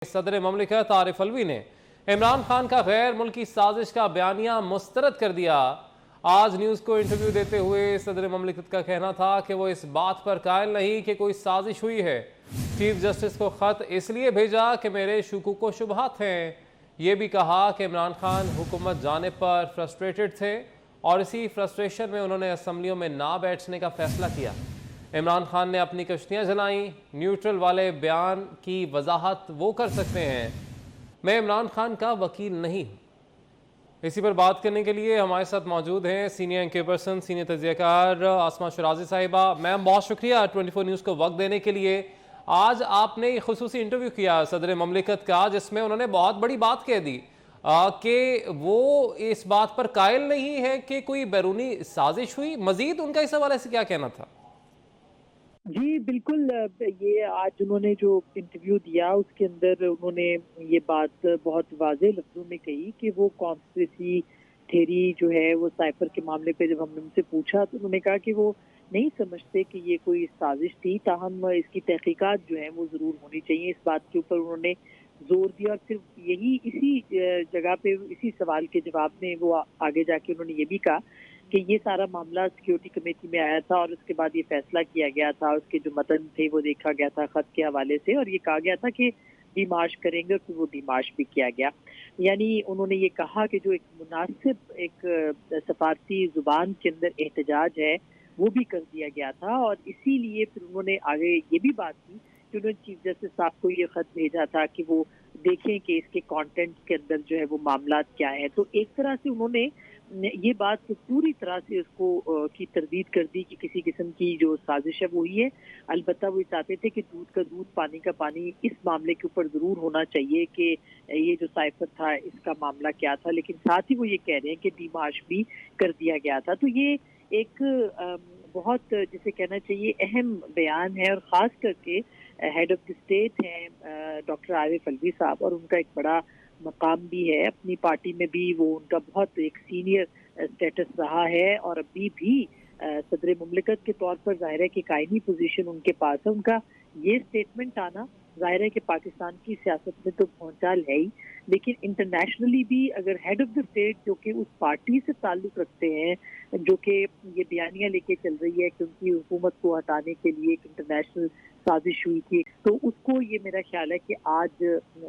صدر مملکت عارف علوی نے عمران خان کا غیر ملکی سازش کا بیانیہ مسترد کر دیا۔ آج نیوز کو انٹرویو دیتے ہوئے صدر مملکت کا کہنا تھا کہ وہ اس بات پر قائل نہیں کہ کوئی سازش ہوئی ہے۔ چیف جسٹس کو خط اس لیے بھیجا کہ میرے شکوک و شبہات ہیں۔ یہ بھی کہا کہ عمران خان حکومت جانے پر فرسٹریٹڈ تھے اور اسی فرسٹریشن میں انہوں نے اسمبلیوں میں نہ بیٹھنے کا فیصلہ کیا۔ عمران خان نے اپنی کشتیاں جلائیں۔ نیوٹرل والے بیان کی وضاحت وہ کر سکتے ہیں، میں عمران خان کا وکیل نہیں ہوں۔ اسی پر بات کرنے کے لیے ہمارے ساتھ موجود ہیں سینئر اینکر پرسن، سینئر تجزیہ کار آسمہ شرازی صاحبہ۔ میم بہت شکریہ 24 نیوز کو وقت دینے کے لیے۔ آج آپ نے ایک خصوصی انٹرویو کیا صدر مملکت کا، جس میں انہوں نے بہت بڑی بات کہہ دی کہ وہ اس بات پر قائل نہیں ہے کہ کوئی بیرونی سازش ہوئی۔ مزید ان کا اس حوالے سے کیا کہنا تھا؟ جی بالکل، یہ آج انہوں نے جو انٹرویو دیا اس کے اندر انہوں نے یہ بات بہت واضح لفظوں میں کہی کہ وہ کانسپریسی تھیری جو ہے وہ سائفر کے معاملے پہ جب ہم نے ان سے پوچھا تو انہوں نے کہا کہ وہ نہیں سمجھتے کہ یہ کوئی سازش تھی، تاہم اس کی تحقیقات جو ہیں وہ ضرور ہونی چاہیے۔ اس بات کے اوپر انہوں نے زور دیا اور صرف یہی اسی جگہ پہ اسی سوال کے جواب میں وہ آگے جا کے انہوں نے یہ بھی کہا کہ یہ سارا معاملہ سیکیورٹی کمیٹی میں آیا تھا اور اس کے بعد یہ فیصلہ کیا گیا تھا، اس کے جو متن تھے وہ دیکھا گیا تھا خط کے حوالے سے اور یہ کہا گیا تھا کہ ڈیمارش کریں گے اور پھر وہ ڈیمارش بھی کیا گیا۔ یعنی انہوں نے یہ کہا کہ جو ایک مناسب ایک سفارتی زبان کے اندر احتجاج ہے وہ بھی کر دیا گیا تھا، اور اسی لیے پھر انہوں نے آگے یہ بھی بات کی کہ انہوں نے چیف جسٹس صاحب کو یہ خط بھیجا تھا کہ وہ دیکھیں کہ اس کے کانٹینٹ کے اندر جو ہے وہ معاملات کیا ہیں۔ تو ایک طرح سے انہوں نے یہ بات پوری طرح سے اس کو کی تردید کر دی کہ کسی قسم کی جو سازش ہے وہی ہے۔ البتہ وہ چاہتے تھے کہ دودھ کا دودھ پانی کا پانی اس معاملے کے اوپر ضرور ہونا چاہیے کہ یہ جو سائفر تھا اس کا معاملہ کیا تھا، لیکن ساتھ ہی وہ یہ کہہ رہے ہیں کہ ڈیمارش بھی کر دیا گیا تھا۔ تو یہ ایک بہت جسے کہنا چاہیے اہم بیان ہے، اور خاص کر کے ہیڈ آف دی اسٹیٹ ہیں ڈاکٹر عارف علوی صاحب، اور ان کا ایک بڑا مقام بھی ہے اپنی پارٹی میں بھی، وہ ان کا بہت ایک سینئر اسٹیٹس رہا ہے اور ابھی بھی صدر مملکت کے طور پر ظاہر ہے کہ قائمی پوزیشن ان کے پاس ہے۔ ان کا یہ سٹیٹمنٹ آنا ظاہر ہے کہ پاکستان کی سیاست میں تو پہنچال ہے ہی، لیکن انٹرنیشنلی بھی اگر ہیڈ آف دی اسٹیٹ جو کہ اس پارٹی سے تعلق رکھتے ہیں جو کہ یہ بیانیہ لے کے چل رہی ہے کہ ان کی حکومت کو ہٹانے کے لیے ایک انٹرنیشنل سازش ہوئی تھی، تو اس کو یہ میرا خیال ہے کہ آج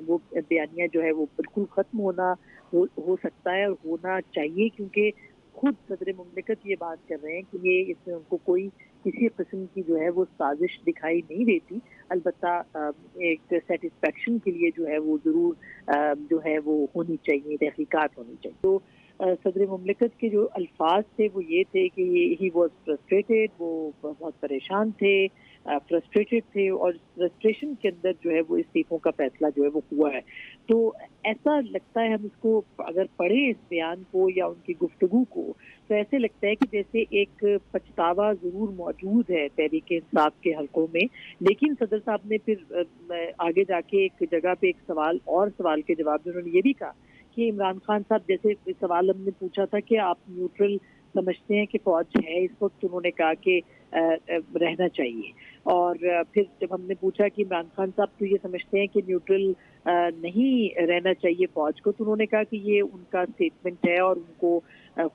وہ بیانیہ جو ہے وہ بالکل ختم ہونا ہو سکتا ہے اور ہونا چاہیے، کیونکہ خود صدر مملکت یہ بات کر رہے ہیں کہ یہ اس میں ان کو کوئی کسی قسم کی جو ہے وہ سازش دکھائی نہیں دیتی۔ البتہ ایک سیٹسفیکشن کے لیے جو ہے وہ ضرور جو ہے وہ ہونی چاہیے، تحقیقات ہونی چاہیے۔ تو صدر مملکت کے جو الفاظ تھے وہ یہ تھے کہ ہی واز فرسٹریٹڈ، وہ بہت پریشان تھے، فرسٹریٹڈ تھے، اور فرسٹریشن کے اندر جو ہے وہ استعفوں کا فیصلہ جو ہے وہ ہوا ہے۔ تو ایسا لگتا ہے ہم اس کو اگر پڑھیں اس بیان کو یا ان کی گفتگو کو تو ایسے لگتا ہے کہ جیسے ایک پچھتاوا ضرور موجود ہے تحریک انصاف کے حلقوں میں، لیکن صدر صاحب نے پھر آگے جا کے ایک جگہ پہ ایک سوال کے جواب میں انہوں نے یہ بھی کہا کہ عمران خان صاحب جیسے سوال ہم نے پوچھا تھا کہ آپ نیوٹرل سمجھتے ہیں کہ فوج ہے اس وقت، انہوں نے کہا کہ رہنا چاہیے، اور پھر جب ہم نے پوچھا کہ عمران خان صاحب تو یہ سمجھتے ہیں کہ نیوٹرل نہیں رہنا چاہیے فوج کو، تو انہوں نے کہا کہ یہ ان کا اسٹیٹمنٹ ہے اور ان کو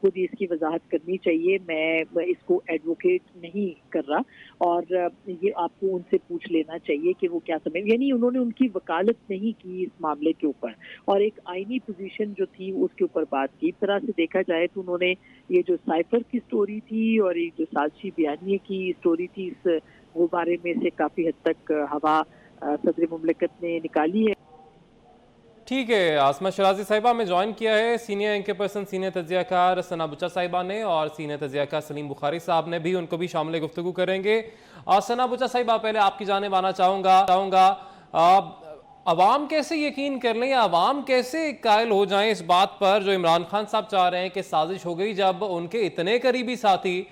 خود اس کی وضاحت کرنی چاہیے، میں اس کو ایڈوکیٹ نہیں کر رہا، اور یہ آپ کو ان سے پوچھ لینا چاہیے کہ وہ کیا سمجھ، یعنی انہوں نے ان کی وکالت نہیں کی اس معاملے کے اوپر اور ایک آئینی پوزیشن جو تھی اس کے اوپر بات کی۔ اس طرح سے دیکھا جائے تو انہوں نے یہ جو سائفر کی سٹوری تھی اور یہ جو سازشی بیانیے کی سٹوری تھی، اس وہ بارے میں سے کافی حد تک ہوا صدر مملکت نے نکالی ہے۔ ٹھیک ہے، آسمہ شرازی صاحبہ میں جوائن کیا ہے سینئر اینکر پرسن، سینئر تجزیہ کار ثنا بچہ صاحبہ نے، اور سینئر تجزیہ کار سلیم بخاری صاحب نے بھی، ان کو بھی شامل گفتگو کریں گے۔ ثنا بچہ صاحبہ پہلے آپ کی جانب آنا چاہوں گا، عوام کیسے یقین کر لیں یا عوام کیسے قائل ہو جائیں اس بات پر جو عمران خان صاحب چاہ رہے ہیں کہ سازش ہو گئی، جب ان کے اتنے قریبی ساتھی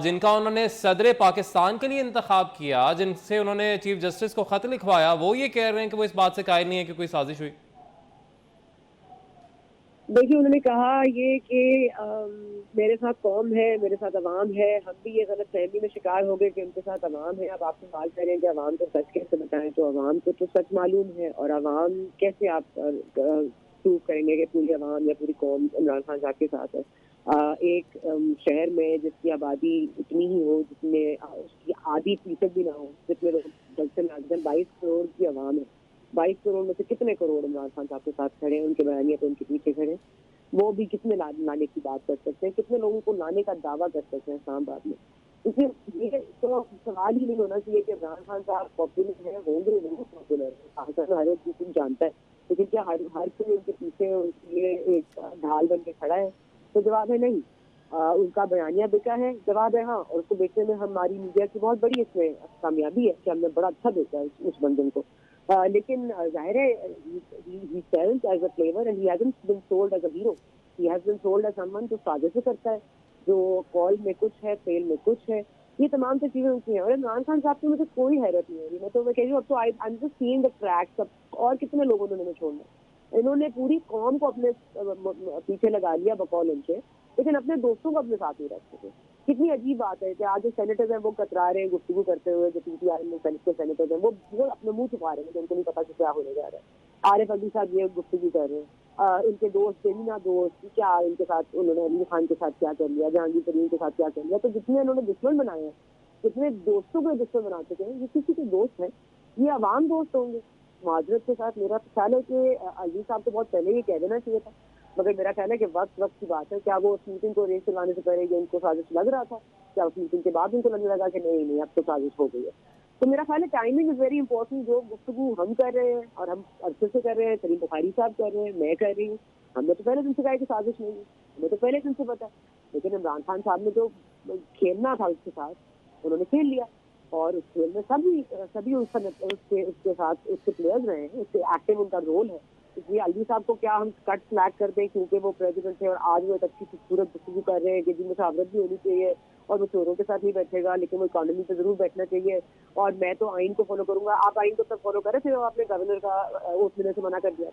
جن کا انہوں نے صدر پاکستان کے لیے انتخاب کیا، جن سے انہوں نے چیف جسٹس کو خط لکھوایا، وہ یہ کہہ رہے ہیں کہ وہ اس بات سے قائل نہیں ہے کہ کوئی سازش ہوئی؟ دیکھیے انہوں نے کہا یہ کہ میرے ساتھ قوم ہے، میرے ساتھ عوام ہے، ہم بھی یہ غلط فہمی میں شکار ہو گئے کہ ان کے ساتھ عوام ہے. اب آپ سوال کریں کہ عوام کو سچ کیسے بتائیں، تو عوام کو تو سچ معلوم ہے، اور عوام کیسے آپ پروو کریں گے کہ پوری عوام یا پوری قوم عمران خان صاحب کے ساتھ ہے. ایک شہر میں جس کی آبادی اتنی ہی ہو، جس میں اس کی آدھی فیصد بھی نہ ہو، جس میں لوگ 22 کروڑ کی عوام ہے، 22 کروڑ میں سے کتنے کروڑ عمران خان صاحب کے ساتھ کھڑے ہیں، ان کے بیانیے پہ ان کے پیچھے کھڑے ہیں. وہ بھی کتنے لانے کی بات کر سکتے ہیں، کتنے لوگوں کو لانے کا دعویٰ کر سکتے ہیں اسلام آباد میں. اس لیے یہ تو سوال ہی نہیں ہونا چاہیے کہ عمران خان صاحب پاپولر ہیں، ہوں گے ضرور پاپولر ہے، ہر ایک کسی جانتا ہے، لیکن کیا ہر کوئی ان کے پیچھے ان کے لیے ایک ڈھال بن کے کھڑا ہے؟ تو جواب ہے نہیں. ان کا بیانیہ بکا ہے، جواب ہے ہاں، اور اس کو بیچنے میں ہماری میڈیا کی بہت بڑی اس میں کامیابی ہے کہ ہم نے بڑا اچھا بیچا ہے اس بندن کو. لیکن ظاہر ہے he sells as a flavor and he hasn't been sold as a hero. He has been sold as someone جو سازشیں کرتا ہے، جو کال میں کچھ ہے، فیل میں کچھ ہے. یہ تمام سے چیزیں ہوتی ہیں. اور عمران خان صاحب کی مجھے کوئی حیرت نہیں ہو رہی. میں کہہ رہی ہوں اب تو I'm just seeing the cracks. اور کتنے لوگوں نے انہیں چھوڑنا. انہوں نے پوری قوم کو اپنے پیچھے لگا لیا بقول ان کے، لیکن اپنے دوستوں کو اپنے ساتھ نہیں رکھ سکے. کتنی عجیب بات ہے کہ آج جو سینیٹرز ہیں وہ کترا رہے ہیں گفتگو کرتے ہوئے، جو پی ٹی آئی میں سینیٹرز ہیں وہ اپنے منہ چھپا رہے ہیں کہ ان کو نہیں پتا کہ کیا ہونے جا رہا ہے. عارف علی صاحب یہ گفتگو کر رہے ہیں، ان کے دوست جمینا دوست کیا ان کے ساتھ انہوں نے علی خان کے ساتھ کیا کر لیا، جہانگیر ترین کے ساتھ کیا کر لیا. تو جتنے انہوں نے دشمن بنائے ہیں، جتنے دوستوں کو دشمن بنا چکے ہیں، یہ کسی کے دوست ہیں، یہ عوام دوست ہوں گے. معذرت کے ساتھ میرا خیال ہے کہ علی صاحب کو بہت پہلے یہ کہہ دینا چاہیے تھا، مگر میرا خیال ہے کہ وقت کی بات ہے. کیا وہ اس میٹنگ کو ریس چلانے سے پہلے ان کو سازش لگ رہا تھا؟ کیا اس میٹنگ کے بعد ان کو لگنے لگا کہ نہیں اب تو سازش ہو گئی ہے؟ تو میرا خیال ہے ٹائمنگ از ویری امپورٹنٹ. جو گفتگو ہم کر رہے ہیں اور ہم عرصے سے کر رہے ہیں، کریم بخاری صاحب کر رہے ہیں، میں کر رہی ہوں، ہم نے تو پہلے دن سے کہا کہ سازش نہیں ہے، ہمیں تو پہلے دن سے پتا. لیکن عمران خان صاحب نے جو کھیلنا تھا اس کے ساتھ انہوں نے کھیل لیا، اور اس کھیل میں سبھی اس کے ساتھ اس کے پلیئرز رہے ہیں، اس کے ایکٹنگ ان کا رول ہے. اس لیے علی صاحب کو کیا ہم کٹ فلیگ کر دیں کیونکہ وہ پریزیڈنٹ تھے اور آج وہ ایک اچھی خوبصورت گفتگو کر رہے ہیں کہ جن مشاورت بھی ہونی چاہیے، اور وہ چوروں کے ساتھ نہیں بیٹھے گا لیکن وہ اکانومی پہ ضرور بیٹھنا چاہیے، اور میں تو آئین کو فالو کروں گا. آپ آئین کو تب فالو کرے تھے آپ نے گورنر کا ووٹ لینے سے منع کر دیا.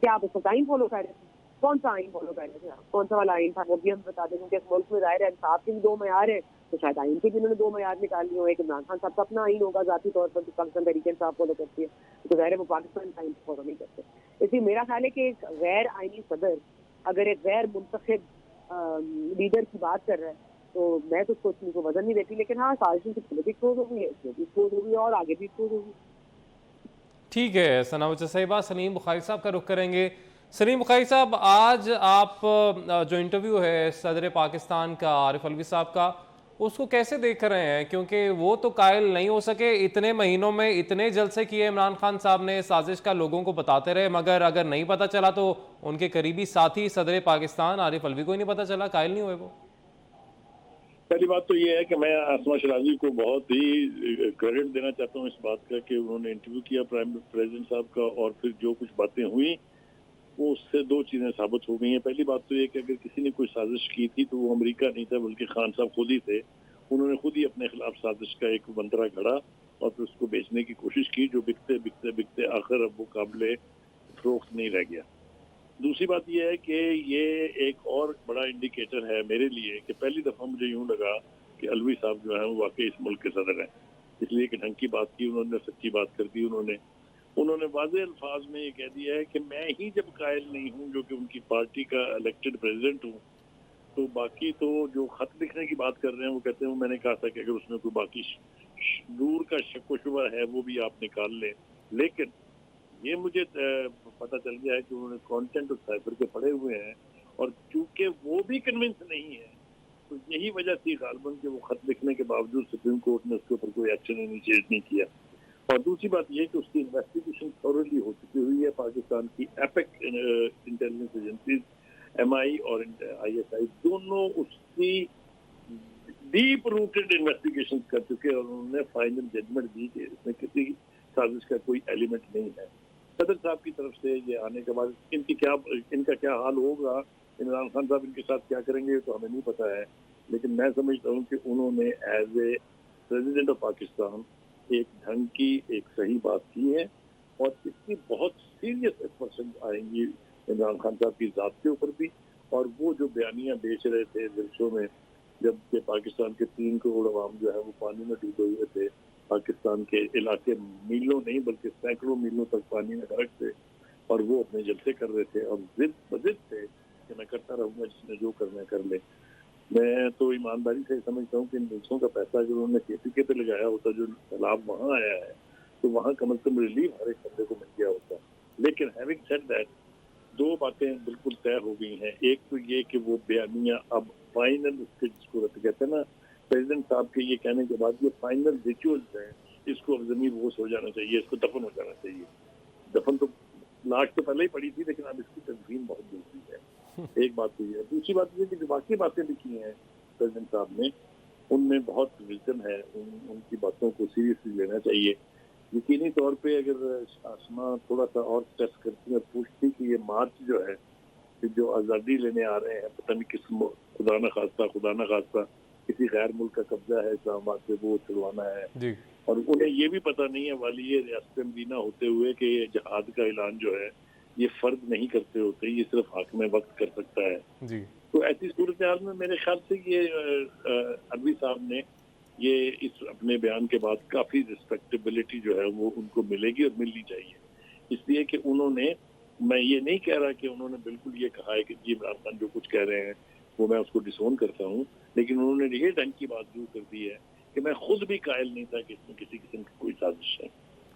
کیا آپ اس وقت آئین فالو کر رہے تھے؟ کون سا آئین فالو کر رہے تھے آپ؟ کون سا والا آئین تھا وہ بھی ہم بتا دیں. کیونکہ اس ملک میں ظاہر ہے انصاف کے بھی 2 معیار ہیں، تو شاید آئین کے بھی انہوں نے 2 معیار نکال لیے ہو. ایک عمران خان صاحب کا اپنا آئین ہوگا ذاتی طور پر جو پاکستان تحریک انصاف فالو کرتی ہے، تو ظاہر ہے وہ پاکستان کا آئین فالو نہیں کرتے. اس لیے میرا خیال ہے کہ ایک غیر آئینی صدر اگر ایک غیر منتخب لیڈر کی بات کر رہا ہے تو میں تو سوچنے کو وزن نہیں دیتی. لیکن ہاں سازشوں کی پہلے بھی ایکسپوز ہو گئی ہے، اس میں بھی ایکسپوز ہو گئی ہے، اور آگے بھی ایکسپوز ہوگی. ٹھیک ہے ثنا وجہ صاحبہ، سلیم بخاری صاحب کا رخ کریں گے. سلیم بخاری صاحب، آج آپ جو انٹرویو ہے صدر پاکستان کا عارف علوی صاحب کا، اس کو کیسے دیکھ رہے ہیں؟ کیونکہ وہ تو قائل نہیں ہو سکے، اتنے مہینوں میں اتنے جلسے کیے عمران خان صاحب نے، سازش کا لوگوں کو بتاتے رہے، مگر اگر نہیں پتہ چلا تو ان کے قریبی ساتھی صدر پاکستان عارف علوی کو ہی نہیں پتہ چلا، قائل نہیں ہوئے وہ. پہلی بات تو یہ ہے کہ میں عاصمہ شرازی کو بہت ہی کریڈٹ دینا چاہتا ہوں اس بات کا کہ انہوں نے انٹرویو کیا پریزیڈنٹ صاحب کا، اور پھر جو کچھ باتیں ہوئیں وہ اس سے 2 چیزیں ثابت ہو گئی ہیں. پہلی بات تو یہ کہ اگر کسی نے کوئی سازش کی تھی تو وہ امریکہ نہیں تھا بلکہ خان صاحب خود ہی تھے. انہوں نے خود ہی اپنے خلاف سازش کا ایک منترا گھڑا اور پھر اس کو بیچنے کی کوشش کی، جو بکتے آخر اب وہ قابل فروخت نہیں رہ گیا. دوسری بات یہ ہے کہ یہ ایک اور بڑا انڈیکیٹر ہے میرے لیے کہ پہلی دفعہ مجھے یوں لگا کہ علوی صاحب جو ہیں وہ واقعی اس ملک کے صدر ہیں. اس لیے کہ ڈھنگ کی بات کی انہوں نے، سچی بات کر دی انہوں نے واضح الفاظ میں یہ کہہ دیا ہے کہ میں ہی جب قائل نہیں ہوں جو کہ ان کی پارٹی کا الیکٹڈ پریزیڈنٹ ہوں، تو باقی تو جو خط لکھنے کی بات کر رہے ہیں وہ کہتے ہیں میں نے کہا تھا کہ اگر اس میں کوئی باقی دور کا شک و شبہ ہے وہ بھی آپ نکال لیں. لیکن یہ مجھے پتہ چل گیا ہے کہ انہوں نے کانٹینٹ اس سائفر کے پڑھے ہوئے ہیں، اور چونکہ وہ بھی کنونس نہیں ہے تو یہی وجہ تھی غالباً کہ وہ خط لکھنے کے باوجود سپریم کورٹ نے اس کے اوپر کوئی ایکشن انیشیٹ نہیں کیا. اور دوسری بات یہ کہ اس کی انویسٹیگیشن تھورلی ہو چکی ہوئی ہے. پاکستان کی ایپک انٹیلیجنس ایجنسیز MI اور ISI دونوں اس کی ڈیپ روٹڈ انویسٹیگیشن کر چکے اور انہوں نے فائنل ججمنٹ دی کہ اس میں کسی سازش کا کوئی ایلیمنٹ نہیں ہے. صدر صاحب کی طرف سے یہ آنے کے بعد ان کا کیا حال ہوگا، عمران خان صاحب ان کے ساتھ کیا کریں گے تو ہمیں نہیں پتا ہے. لیکن میں سمجھتا ہوں کہ انہوں نے as a president of Pakistan ایک ڈھنگ کی ایک صحیح بات کی ہے، اور اس کی بہت سیریس ایکسپریشن آئیں گی عمران خان صاحب کی ذات کے اوپر بھی. اور وہ جو بیانیاں بیچ رہے تھے جلسوں میں جب کہ پاکستان کے 3 کروڑ عوام جو ہے وہ پانی میں ڈوبے ہوئے تھے, پاکستان کے علاقے میلوں نہیں بلکہ سینکڑوں میلوں تک پانی میں غرق تھے, اور وہ اپنے جلسے کر رہے تھے اور ضد بضد تھے کہ میں کرتا رہوں گا جس نے جو کرنا کر لے. میں تو ایمانداری سے سمجھتا ہوں کہ ان جلسوں کا پیسہ اگر انہوں نے KPK پہ لگایا ہوتا, جو سیلاب وہاں آیا ہے, تو وہاں کم از کم ریلیف ہر ایک بندے کو مل گیا ہوتا. لیکن ہیونگ سیڈ دیٹ, 2 باتیں بالکل طے ہو گئی ہیں. ایک تو یہ کہ وہ بیانیاں اب فائنل, اس کے جس کو کہتے ہیں نا پریزیڈنٹ صاحب کے یہ کہنے کے بعد یہ فائنل ریچولز ہیں, اس کو اب زمین بوس ہو جانا چاہیے, اس کو دفن ہو جانا چاہیے. دفن تو لاش تو پہلے ہی پڑی تھی, لیکن اب اس کی تنظیم بہت ضروری ہے. ایک بات تو یہ. دوسری بات یہ کہ جو باقی باتیں لکھی ہیں پریزیڈنٹ صاحب نے, ان میں بہت وزڈم ہے, ان کی باتوں کو سیریسلی لینا چاہیے. یقینی طور پہ اگر آسما تھوڑا سا اور اسٹریس کرتی اور پوچھتی کہ یہ مارچ جو ہے کہ جو آزادی لینے آ رہے ہیں, پتہ نہیں کس خدا نہ خواستہ کسی غیر ملک کا قبضہ ہے اسلام آباد سے, وہ چھڑوانا ہے جی. اور انہیں یہ بھی پتہ نہیں ہے والی ریاست مدینہ ہوتے ہوئے کہ یہ جہاد کا اعلان جو ہے یہ فرد نہیں کرتے ہوتے, یہ صرف حاکم وقت کر سکتا ہے. جی. تو ایسی صورتحال میں میرے خیال سے یہ عدوی صاحب نے یہ اس اپنے بیان کے بعد کافی ریسپیکٹیبلٹی جو ہے وہ ان کو ملے گی اور ملنی چاہیے. اس لیے کہ انہوں نے, میں یہ نہیں کہہ رہا کہ انہوں نے بالکل یہ کہا ہے کہ جی عمران خان جو کچھ کہہ رہے ہیں وہ میں اس کو ڈسون کرتا ہوں, لیکن انہوں نے یہ ڈنگ کی بات ضرور کر دی ہے کہ میں خود بھی قائل نہیں تھا کہ اس میں کسی قسم کی کوئی سازش ہے.